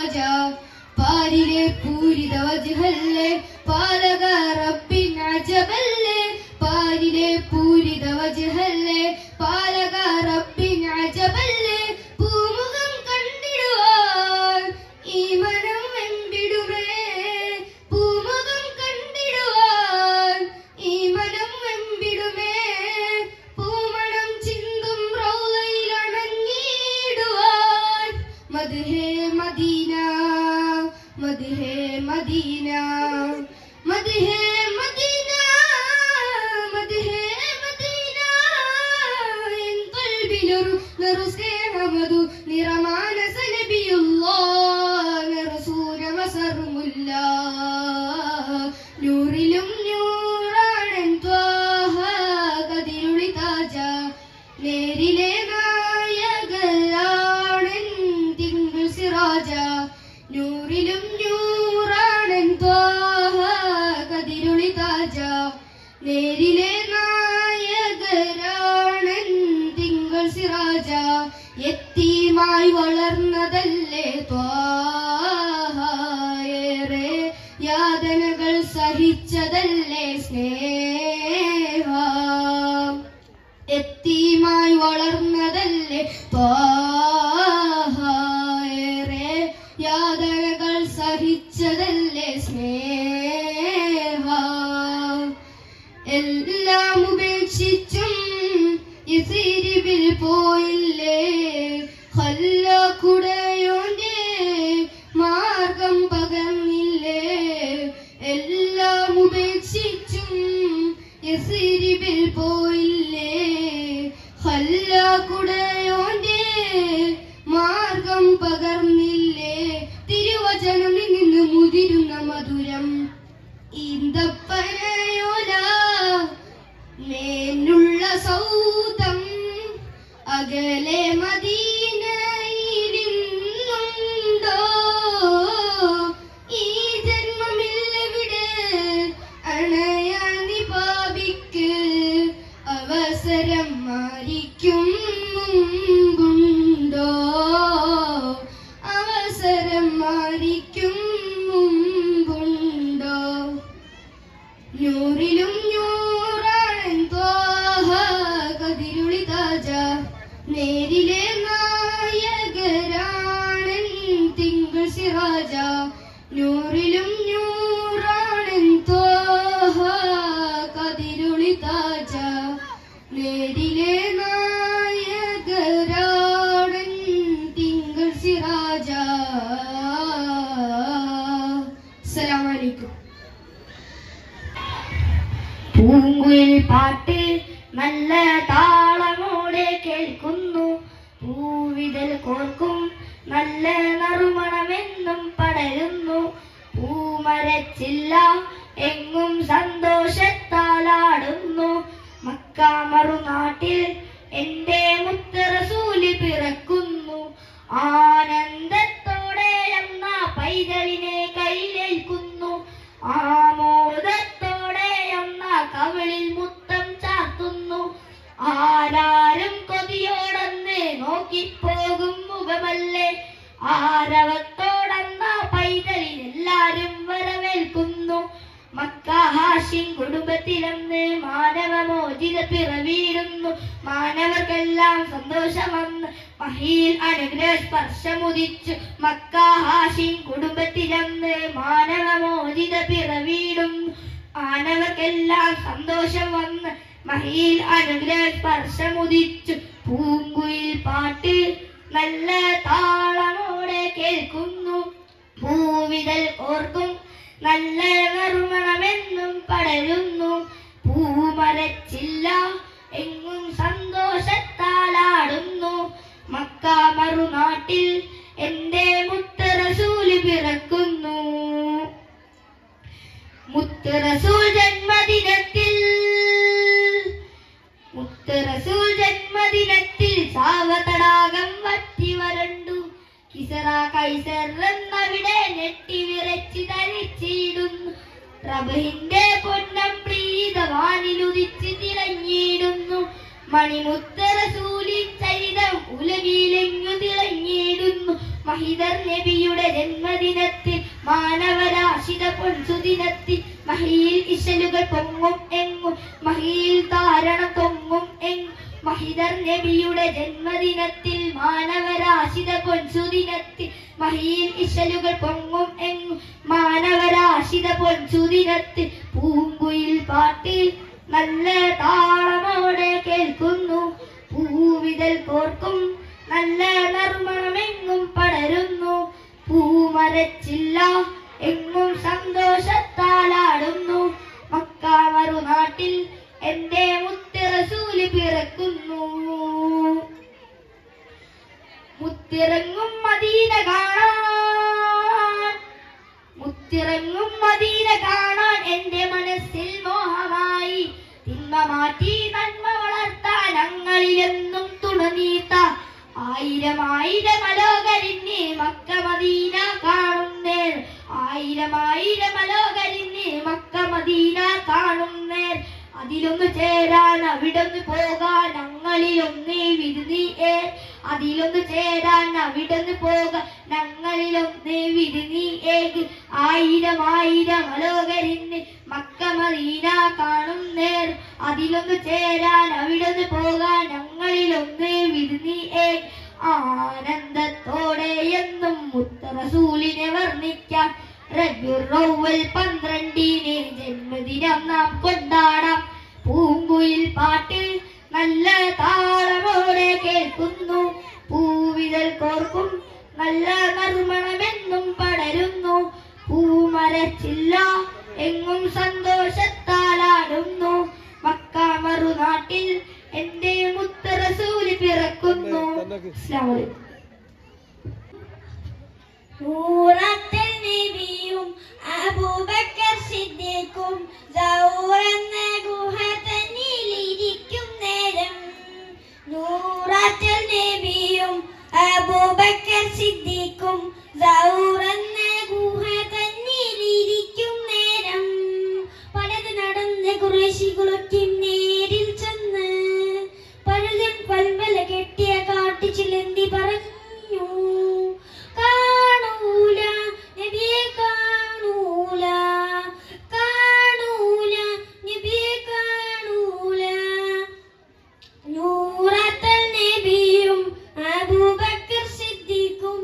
സിറാജ പാരിലെ പൂരിത വജ്ഹല്ലേ പാലക റബ്ബിൻ അജബല്ലേ പാരിലെ പൂരിത വജ്ഹല്ലേ പാലക റബ്ബിൻ അജബല്ലേ പൂമുഖം കണ്ടിടുവാൻ ഈ മനം വെമ്പിടുമേ പൂമുഖം കണ്ടിടുവാൻ ഈ മനം വെമ്പിടുമേ പൂമണം ചിന്തും റൗളയിലണഞ്ഞിടുവാൻ മദ്ഹേ മദീന മദ്ഹേ മദീന മദ്ഹേ മദീന മദ്ഹേ മദീന എൻ ഖൽബിലൊരു സ്നേഹമതു നിറമാനസ നബിയുള്ളാഹ് റസൂല വസറുമുല്ല നൂറിലും നൂറാണൻ ത്വാഹ കതിരുളി താജ നേരിലെ നായകനാണൻ തിങ്കൾ സിറാജ നൂറിലും നൂറാണൻ ത്വാഹ കതിരുളി താജ നേരിലെ നായകനാണൻ തിങ്കൾ സിറാജ യത്തീമായി വളർന്നതല്ലേ ത്വാഹ ഏറെ യാതനകൾ സഹിച്ചതല്ലേ സ്നേഹ യത്തീമായി വളർന്നതല്ലേ ത്വാഹ ഏറെ യാതനകൾ സഹിച്ചതല്ലേ സ്നേഹ എല്ലാം ഉപേക്ഷിച്ചും യസീരിബിൽ പോയില്ലേ ഖല്ലാഖുടയോന്റെ മാർഗം പകർന്നില്ലേ എല്ലാം ഉപേക്ഷിച്ചും യസീരിബിൽ പോയില്ലേ ഖല്ലാഖുടയോന്റെ മാർഗം പകർന്നില്ലേ തിരുവചനം നിന്ന് മുതിരുന്ന മധുരം ഈന്തപ്പനയോല മേലുള്ള സൗദം അകലെ മദീനയിലിന്നുണ്ടോ ഈ ജന്മമില്ലെവിടെ അണയാനി പാപിക്ക് അവസരം മാറിക്കും മുമ്പുണ്ടോ അവസരം മാറിക്കും മുമ്പുണ്ടോ നൂറിലും നൂറാണൻ ത്വാഹ കതിരുളി താജ നേരിലെ നായകരാണൻ തിങ്കൾ സിറാജ നൂറിലും നൂറാണൻ ത്വാഹ കതിരുളി താജ നേരിലെ നായകരാണൻ തിങ്കൾ സിറാജ അസ്സലാമു അലൈക്കും. പൂങ്കുയിൽ പാട്ട് നല്ല താളമോടെ കേൾക്കുന്നു പൂവിതൽ കോർക്കും നല്ല നറുമണമെന്നും പടരുന്നു പൂമരച്ചില്ല എങ്ങും സന്തോഷത്താലാടുന്നു മക്ക മറുനാട്ടിൽ എൻ്റെ മുത്ത് റസൂല് പിറക്കുന്നു ആനന്ദത്തോടെ എന്ന പൈതലിനെ കയ്യിലേൽക്കുന്നു ആമോദത്തോടെ എന്ന കവിളിൽ മുത്തം ചാർത്തുന്നു ആരാരും കൊതിയോടന്ന് നോക്കിപ്പോകും മുഖമല്ലേ ആരവത്തോടെന്ന പൈതലിൽ എല്ലാരും വരവേൽക്കുന്നു മക്ക ഹാഷിം കുടുംബത്തിലന്ന് മാനവമോചിത പിറവിയിരുന്നു മാനവർക്കെല്ലാം സന്തോഷം വന്ന് മഹിയിൽ അനുഗ്രഹ സ്പർശമുദിച്ചു മക്ക ഹാഷിം കുടുംബത്തിലന്ന് മാനവമോചിത പിറവിയിടുന്നു മാനവർക്കെല്ലാം സന്തോഷം വന്ന് മഹിയിൽ അനുഗ്രഹ സ്പർശമുദിച്ചു പൂങ്കുയിൽ പാട്ട് നല്ല താളമോടെ കേൾക്കുന്നു പൂവിതൽ ഓർക്കും നല്ല നറുമണമെന്നും പടരുന്നു പൂമരച്ചില്ല എങ്ങും സന്തോഷത്താലാടുന്നു മക്ക മറുനാട്ടിൽ എൻ്റെ മുത്ത് റസൂല് പിറക്കുന്നു മുത്ത് റസൂൽ ജന്മദിനത്തിൽ സാവതടാകം വറ്റി വരണ്ടു കിസറ കൈസർ എന്നവിടെ നെട്ടി വിറച്ച് ധരിച്ചിടുന്നു പ്രഭഹിന്റെ പൊന്നം പ്രീതവാനിലുദിച്ച് തിളങ്ങിയിടുന്നു മണിമുത്ത് റസൂലിൻ ചരിതം ഉലകിലെങ്ങു തിളങ്ങിയിടുന്നു മഹിദർ നബിയുടെ ജന്മദിനത്തിൽ മാനവരാശിത പൊൻസുദിനത്തിൽ മഹിയിൽ ഇശലുകൾ പൊങ്ങും എങ്ങും മഹിയിൽ താരണം തൊങ്ങും എങ്ങും മഹിദർ നബിയുടെ ജന്മദിനത്തിൽ മാനവരാശിത പൊൻസുദിനത്തിൽ മഹിയിൽ ഇശലുകൾ പൊങ്ങും എങ്ങും മാനവരാശിത പൊൻസുദിനത്തിൽ പൂങ്കുയിൽ പാട്ട് നല്ല താളമോടെ കേൾക്കുന്നു പൂവിതൽ കോർക്കും നല്ല നർമ്മണമെങ്ങും പടരുന്നു പൂമരച്ചില്ല എങ്ങും സന്തോഷത്താലാടുന്നു മക്ക മറുനാട്ടിൽ എന്റെ മുത്ത് റസൂല് പിറക്കുന്നു മുത്തിറങ്ങും മദീന കാണാൻ മുത്തിറങ്ങും മദീന കാണാൻ എന്റെ മനസ്സിൽ മോഹമായി തിന്മ മാറ്റി നന്മ വളർത്താൻ ഞങ്ങളിലെന്നും തുണനീത്ത ആയിരം ആയിരം അലോകരിന് മക്ക മദീന കാണുന്നേർ ആയിരം ആയിരം അലോകരിന് മക്ക മദീന കാണുന്നേർ അതിലൊന്ന് ചേരാൻ അവിടൊന്ന് പോകാൻ ഞങ്ങളിലൊന്ന് വിരുന്നിയേ അതിലൊന്ന് ചേരാൻ അവിടൊന്ന് പോകാൻ ഞങ്ങളിലൊന്ന് വിരുന്നിയേ ആയിരം ആയിരം അലോകരിന് മക്ക മദീന കാണുന്നേർ അതിലൊന്ന് ചേരാൻ അവിടൊന്ന് പോകാൻ ഞങ്ങളിലൊന്ന് വിരുന്നിയേ ആനന്ദത്തോടെ എന്നും മുത്ത് റസൂലിനെ വർണ്ണിക്കാം റബീഉൽ അവ്വൽ 12 ജന്മദിനം നാം കൊണ്ടാടാം പൂങ്കുയിൽ പാട്ട് നല്ല താളമോടെ കേൾക്കുന്നു പൂവിതൽ കോർക്കും നല്ല നറുമണമെന്നും പടരുന്നു പൂമരച്ചില്ല എങ്ങും സന്തോഷത്താലാടുന്നു മക്ക മറുനാട്ടിൽ എന്റെ മുത്ത് റസൂല് പിറക്കുന്നു. അസ്സലാമു അലൈക്കും. നൂറത്തുൽ നബിയും അബൂബക്കർ സിദ്ദീഖും സൗറന്ന ഗുഹ തന്നിലിരിക്കും നേരം നൂറത്തുൽ നബിയും അബൂബക്കർ സിദ്ദീഖും സൗറന്ന ഗുഹ തന്നിലിരിക്കും നേരം പലത് നടന്ന ഖുറൈശികളൊക്കെ നേരിൽ ചെന്ന് പലതും പൽവല കെട്ടിയ കാട്ടിച്ചിലെന്തി പറഞ്ഞു കാണൂല നബിയെ കാണൂല കാണൂല നബിയെ കാണൂല നൂറത്തുൽ നബിയും അബൂബക്കർ സിദ്ദീഖും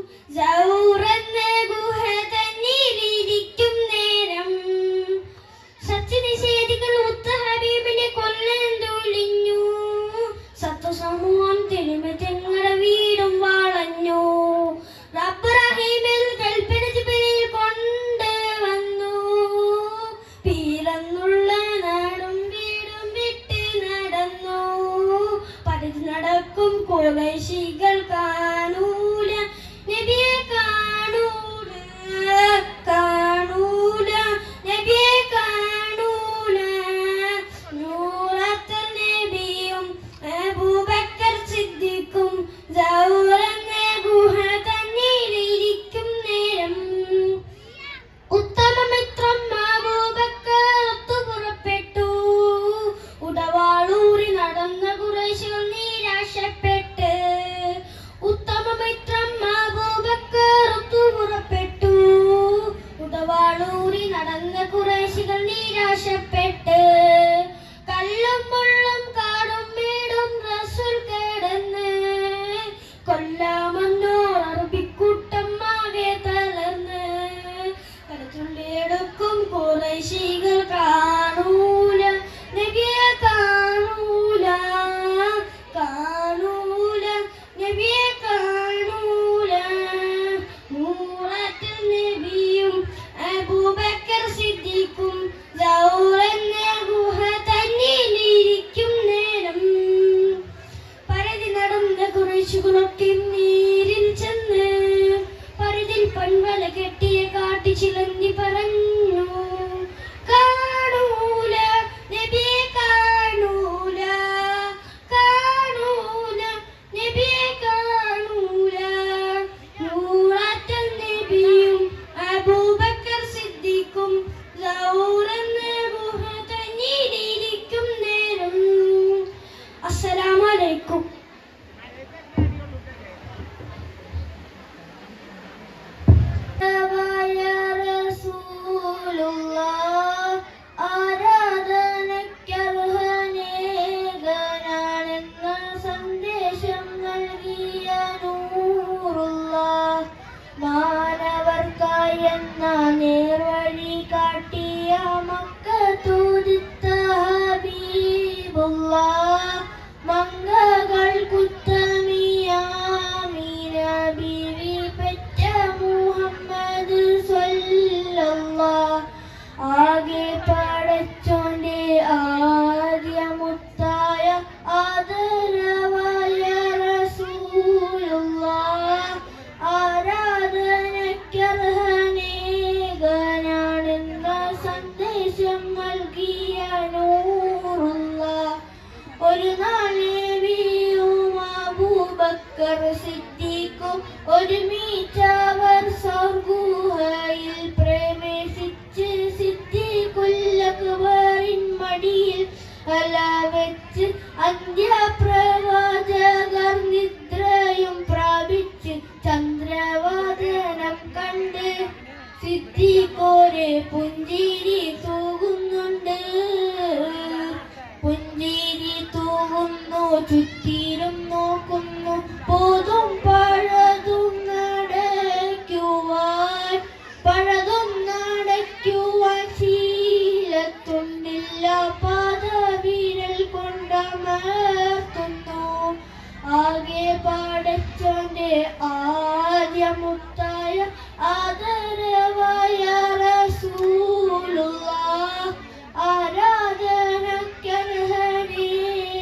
നേർവഴി കാട്ടിയ മക്കത്തൂതിത്ത ഹബീബുല്ലാഹ് മംഗകൾ കുത്തമിയാമീന ബീവി പെറ്റ മുഹമ്മദ് സ്വല്ലല്ലാഹ് ആകെ പടച്ചോന്റെ ആദ്യമുത്തായ ആദരവായ റസൂലുള്ളാഹ് ആരാധനയ്ക്കർഹനേകനാണെന്ന സന്ദേശം നൽകിയ നൂറുള്ളാഹ് ഒരു നാൾ നബിയും അബൂബക്കർ സിദ്ദീഖും ഒരുമിച്ചവർ സൗർഗുഹയിൽ പ്രവേശിച്ച് സിദ്ദീഖുൽ അക്ബറിൻ മടിയിൽ അല വെച്ച് അന്ത്യപ്രവാചകർ നിദ്രയും പ്രാപിച്ച് ചന്ദ്രവദനം കണ്ട് സിദ്ദീഖോരെ പുഞ്ചിരി തൂകുന്നുണ്ട് പുഞ്ചിരി തൂകുന്നു ചുറ്റിലും നോക്കുന്നു പോതും പഴതും നടക്കുവാൻ ശീലത്തുണ്ടില്ല പാദവിരൽ കൊണ്ടമർത്തുന്നു ആകെ പടച്ചോന്റെ ആദ്യമുത്തായ ആദരവായ റസൂലുള്ളാഹ്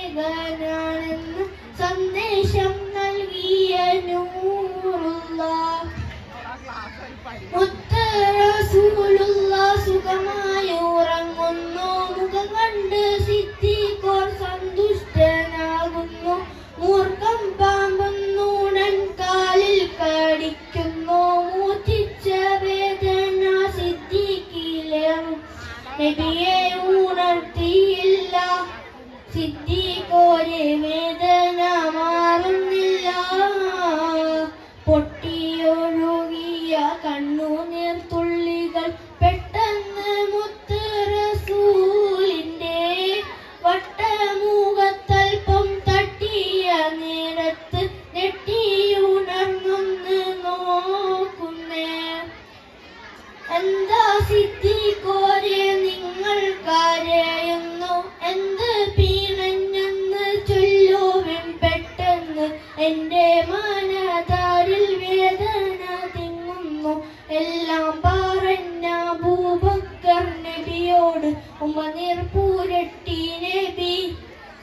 ആരാധനയ്ക്കർഹനേകനാണെന്ന് സന്ദേശം നൽകിയ നൂറുള്ളാഹ് മുത്ത് റസൂലുള്ളാഹ് സുഖമായി ഉറങ്ങുന്നു മുഖം കണ്ട് സിദ്ദീഖോർ സന്തുഷ്ടനാകുന്നു മൂർഖം പാമ്പുന്നൂടൻ കാലിൽ കടിക്കുന്നു മൂർച്ഛിച്ച വേദന സിദ്ദീഖിലേറും നബിയെ ഉണർത്തിയില്ല സിദ്ദീഖോരെ വേദന മാറുന്നില്ല പൊട്ടിയൊഴുകിയ കണ്ണുനീർ തുള്ളികൾ പെട്ടെന്ന് മുത്ത് റസൂലിന്റെ വട്ടമുഖത്തൽപ്പം തട്ടിയ നേരത്ത് ഞെട്ടിയുണർന്നൊന്ന് നോക്കുന്നേ എന്താ സിദ്ദീഖോരെ നിങ്ങൾ കരയുന്നു എന്ത് പീണഞ്ഞെന്ന് ചൊല്ലുവിൻ പെട്ടെന്ന് എന്റെ മനതാരിൽ വേദന തിങ്ങുന്നു എല്ലാം പറഞ്ഞ അബൂബക്കർ നബിയോട് ഉമനീർ പൂരട്ടി നബി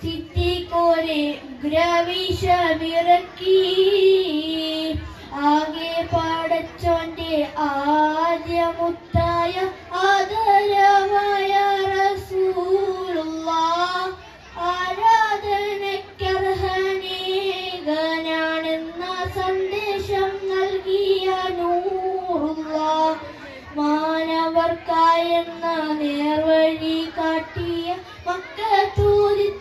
സിദ്ദീഖോരെ ഉഗ്രവിഷമിറക്കി ആകെ പടച്ചോന്റെ ആദ്യമുത്തായ ആദരവായ റസൂലുള്ളാഹ് ആരാധനയ്ക്കർഹനേകനാണെന്ന സന്ദേശം നൽകിയ നൂറുള്ളാഹ് മാനവർക്കായെന്ന നേർവഴി കാട്ടിയ മക്കത്തൂതിത്ത